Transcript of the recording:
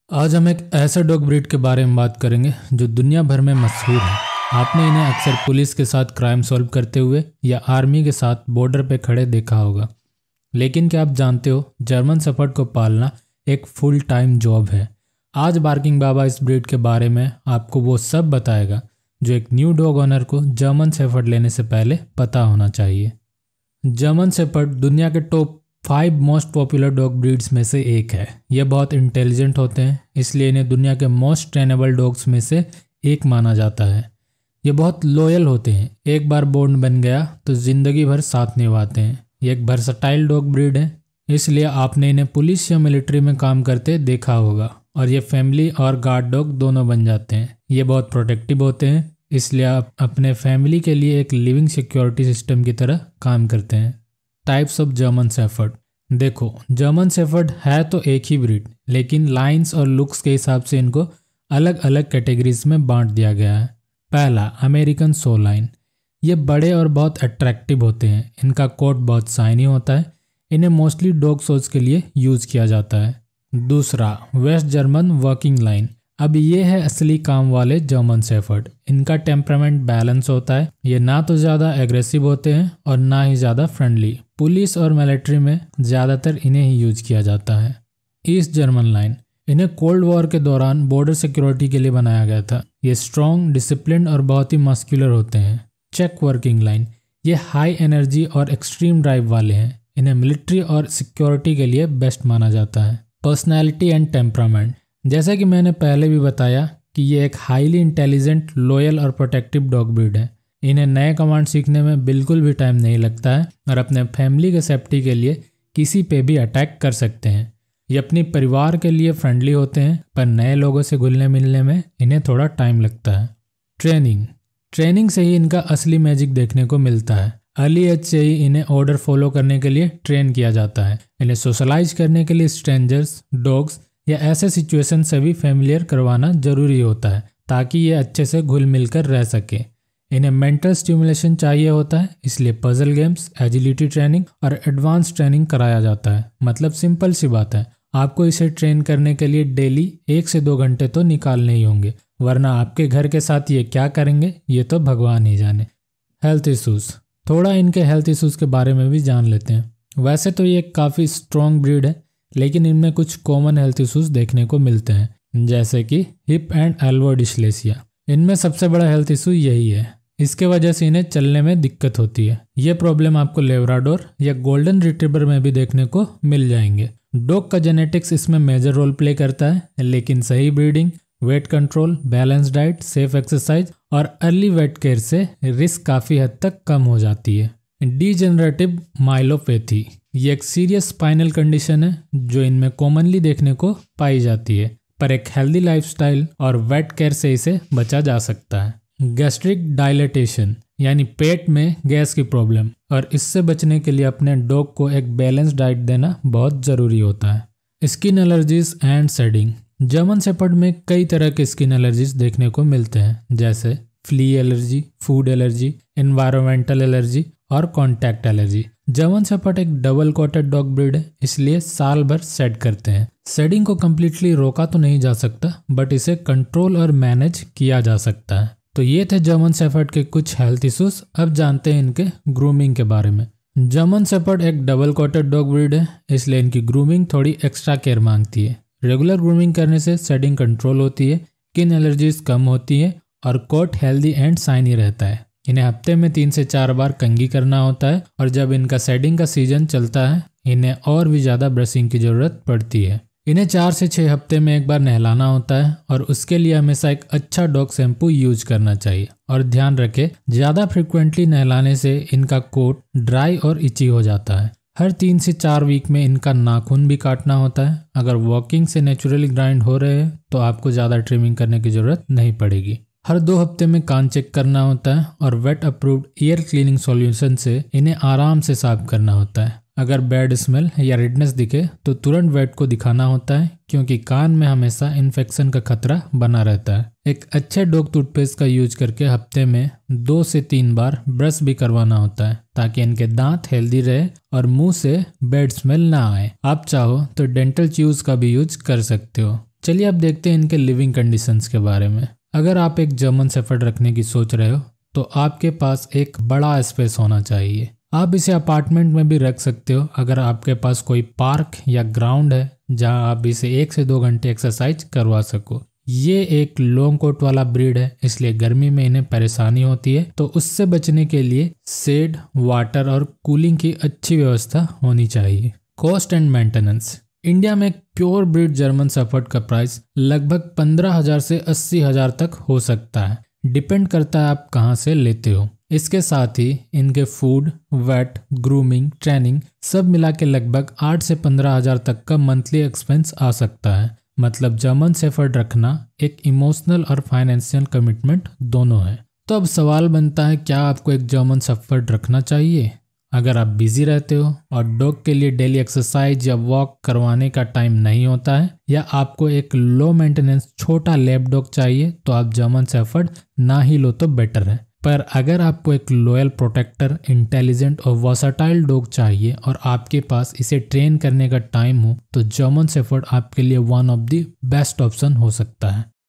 आज हम एक ऐसे डॉग ब्रीड के बारे में बात करेंगे जो दुनिया भर में मशहूर है। आपने इन्हें अक्सर पुलिस के साथ क्राइम सॉल्व करते हुए या आर्मी के साथ बॉर्डर पे खड़े देखा होगा। लेकिन क्या आप जानते हो, जर्मन शेफर्ड को पालना एक फुल टाइम जॉब है। आज बार्किंग बाबा इस ब्रीड के बारे में आपको वो सब बताएगा जो एक न्यू डॉग ओनर को जर्मन शेफर्ड लेने से पहले पता होना चाहिए। जर्मन शेफर्ड दुनिया के top 5 most popular dog breeds में से एक है। ये बहुत इंटेलिजेंट होते हैं, इसलिए इन्हें दुनिया के मोस्ट ट्रेनेबल डॉग्स में से एक माना जाता है। ये बहुत लॉयल होते हैं, एक बार बॉन्ड बन गया तो जिंदगी भर साथ निभाते हैं। ये एक वर्सटाइल डॉग ब्रीड है, इसलिए आपने इन्हें पुलिस या मिलिट्री में काम करते देखा होगा और ये फैमिली और गार्ड डॉग दोनों बन जाते हैं। ये बहुत प्रोटेक्टिव होते हैं, इसलिए आप अपने फैमिली के लिए एक लिविंग सिक्योरिटी सिस्टम की तरह काम करते हैं। Types of German shepherd. देखो, जर्मन शेफर्ड है तो एक ही ब्रीड, लेकिन लाइन्स और लुक्स के हिसाब से इनको अलग अलग कैटेगरीज में बांट दिया गया है। पहला, अमेरिकन सो लाइन। ये बड़े और बहुत अट्रैक्टिव होते हैं। इनका कोट बहुत शाइनी होता है। इन्हें मोस्टली डॉग शोज के लिए यूज किया जाता है। दूसरा, वेस्ट जर्मन वर्किंग लाइन। अब ये है असली काम वाले जर्मन शेफर्ड। इनका टेम्परामेंट बैलेंस होता है। ये ना तो ज़्यादा एग्रेसिव होते हैं और ना ही ज़्यादा फ्रेंडली। पुलिस और मिलिट्री में ज़्यादातर इन्हें ही यूज किया जाता है। East German line. इन्हें कोल्ड वॉर के दौरान बॉर्डर सिक्योरिटी के लिए बनाया गया था। ये स्ट्रॉन्ग, डिसिप्लिन और बहुत ही मस्कुलर होते हैं। Check working line. ये हाई एनर्जी और एक्सट्रीम ड्राइव वाले हैं। इन्हें मिलिट्री और सिक्योरिटी के लिए बेस्ट माना जाता है। Personality and temperament. जैसा कि मैंने पहले भी बताया कि ये एक हाईली इंटेलिजेंट, लॉयल और प्रोटेक्टिव डॉग ब्रीड है। इन्हें नए कमांड सीखने में बिल्कुल भी टाइम नहीं लगता है और अपने फैमिली के सेफ्टी के लिए किसी पे भी अटैक कर सकते हैं। ये अपनी परिवार के लिए फ्रेंडली होते हैं, पर नए लोगों से घुलने मिलने में इन्हें थोड़ा टाइम लगता है। ट्रेनिंग से ही इनका असली मैजिक देखने को मिलता है। अर्ली एज से ही इन्हें ऑर्डर फॉलो करने के लिए ट्रेन किया जाता है। इन्हें सोशलाइज करने के लिए स्ट्रेंजर्स, डॉग्स या ऐसे सिचुएशन से भी फेमिलियर करवाना जरूरी होता है ताकि ये अच्छे से घुल मिलकर रह सके। इन्हें मेंटल स्टिमुलेशन चाहिए होता है, इसलिए पजल गेम्स, एजिलिटी ट्रेनिंग और एडवांस ट्रेनिंग कराया जाता है। मतलब सिंपल सी बात है, आपको इसे ट्रेन करने के लिए डेली 1 से 2 घंटे तो निकालने ही होंगे, वरना आपके घर के साथ ये क्या करेंगे ये तो भगवान ही जाने। Health issues. थोड़ा इनके हेल्थ इशूज़ के बारे में भी जान लेते हैं। वैसे तो ये काफ़ी स्ट्रॉन्ग ब्रीड है, लेकिन इनमें कुछ कॉमन हेल्थ इश्यूज देखने को मिलते हैं, जैसे कि हिप एंड एल्बो डिस्लेसिया। इनमें सबसे बड़ा हेल्थ इशू यही है। इसके वजह से इन्हें चलने में दिक्कत होती है। ये प्रॉब्लम आपको लेब्राडोर या गोल्डन रिट्रीवर में भी देखने को मिल जाएंगे। डॉग का जेनेटिक्स इसमें मेजर रोल प्ले करता है, लेकिन सही breeding, weight control, balance diet, safe exercise और अर्ली वेट केयर से रिस्क काफ़ी हद तक कम हो जाती है। Degenerative myelopathy. ये एक सीरियस स्पाइनल कंडीशन है जो इनमें कॉमनली देखने को पाई जाती है, पर एक हेल्दी लाइफस्टाइल और वेट केयर से इसे बचा जा सकता है। गैस्ट्रिक डायलेटेशन, यानी पेट में गैस की प्रॉब्लम, और इससे बचने के लिए अपने डॉग को एक बैलेंस डाइट देना बहुत ज़रूरी होता है। Skin allergies and shedding. German shepherd में कई तरह के स्किन एलर्जीज देखने को मिलते हैं, जैसे flea allergy, food allergy, environmental allergy और कॉन्टैक्ट एलर्जी। जर्मन शेफर्ड एक डबल कोटेड डॉग ब्रीड है, इसलिए साल भर शेड करते हैं। शेडिंग को कम्प्लीटली रोका तो नहीं जा सकता, बट इसे कंट्रोल और मैनेज किया जा सकता है। तो ये थे जर्मन शेफर्ड के कुछ हेल्थ इश्यूज। अब जानते हैं इनके ग्रूमिंग के बारे में। जर्मन शेफर्ड एक डबल कोटेड डॉग ब्रीड है, इसलिए इनकी ग्रूमिंग थोड़ी एक्स्ट्रा केयर मांगती है। रेगुलर ग्रूमिंग करने से शेडिंग कंट्रोल होती है, स्किन एलर्जीज कम होती है और कोट हेल्दी एंड शाइनी रहता है। इन्हें हफ्ते में 3 से 4 बार कंघी करना होता है, और जब इनका शेडिंग का सीजन चलता है इन्हें और भी ज़्यादा ब्रशिंग की ज़रूरत पड़ती है। इन्हें 4 से 6 हफ्ते में एक बार नहलाना होता है, और उसके लिए हमेशा एक अच्छा डॉग शैम्पू यूज करना चाहिए। और ध्यान रखें, ज़्यादा फ्रिक्वेंटली नहलाने से इनका कोट ड्राई और इची हो जाता है। हर 3 से 4 वीक में इनका नाखून भी काटना होता है। अगर वॉकिंग से नेचुरली ग्राइंड हो रहे हैं तो आपको ज़्यादा ट्रिमिंग करने की ज़रूरत नहीं पड़ेगी। हर 2 हफ्ते में कान चेक करना होता है, और vet approved ear cleaning solution से इन्हें आराम से साफ करना होता है। अगर बैड स्मेल या रेडनेस दिखे तो तुरंत वेट को दिखाना होता है, क्योंकि कान में हमेशा इन्फेक्शन का खतरा बना रहता है। एक अच्छे डॉग टूथपेस्ट का यूज करके हफ्ते में 2 से 3 बार ब्रश भी करवाना होता है, ताकि इनके दांत हेल्दी रहे और मुंह से बैड स्मेल ना आए। आप चाहो तो डेंटल च्यूज का भी यूज कर सकते हो। चलिए अब देखते हैं इनके लिविंग कंडीशंस के बारे में। अगर आप एक जर्मन शेफर्ड रखने की सोच रहे हो तो आपके पास एक बड़ा स्पेस होना चाहिए। आप इसे अपार्टमेंट में भी रख सकते हो अगर आपके पास कोई पार्क या ग्राउंड है जहां आप इसे 1 से 2 घंटे एक्सरसाइज करवा सको। ये एक लॉन्ग कोट वाला ब्रीड है, इसलिए गर्मी में इन्हें परेशानी होती है, तो उससे बचने के लिए शेड, वाटर और कूलिंग की अच्छी व्यवस्था होनी चाहिए। Cost and maintenance. इंडिया में एक प्योर ब्रीड जर्मन शेफर्ड का प्राइस लगभग 15,000 से 80,000 तक हो सकता है, डिपेंड करता है आप कहाँ से लेते हो। इसके साथ ही इनके फूड, वेट, ग्रूमिंग, ट्रेनिंग सब मिला के लगभग 8 से 15,000 तक का मंथली एक्सपेंस आ सकता है। मतलब जर्मन शेफर्ड रखना एक इमोशनल और फाइनेंशियल कमिटमेंट दोनों है। तो अब सवाल बनता है, क्या आपको एक जर्मन शेफर्ड रखना चाहिए? अगर आप बिजी रहते हो और डॉग के लिए डेली एक्सरसाइज या वॉक करवाने का टाइम नहीं होता है, या आपको एक लो मेंटेनेंस छोटा लैब डॉग चाहिए, तो आप जर्मन शेफर्ड ना ही लो तो बेटर है। पर अगर आपको एक लॉयल, प्रोटेक्टर, इंटेलिजेंट और वर्सटाइल डॉग चाहिए और आपके पास इसे ट्रेन करने का टाइम हो, तो जर्मन शेफर्ड आपके लिए one of the best option हो सकता है।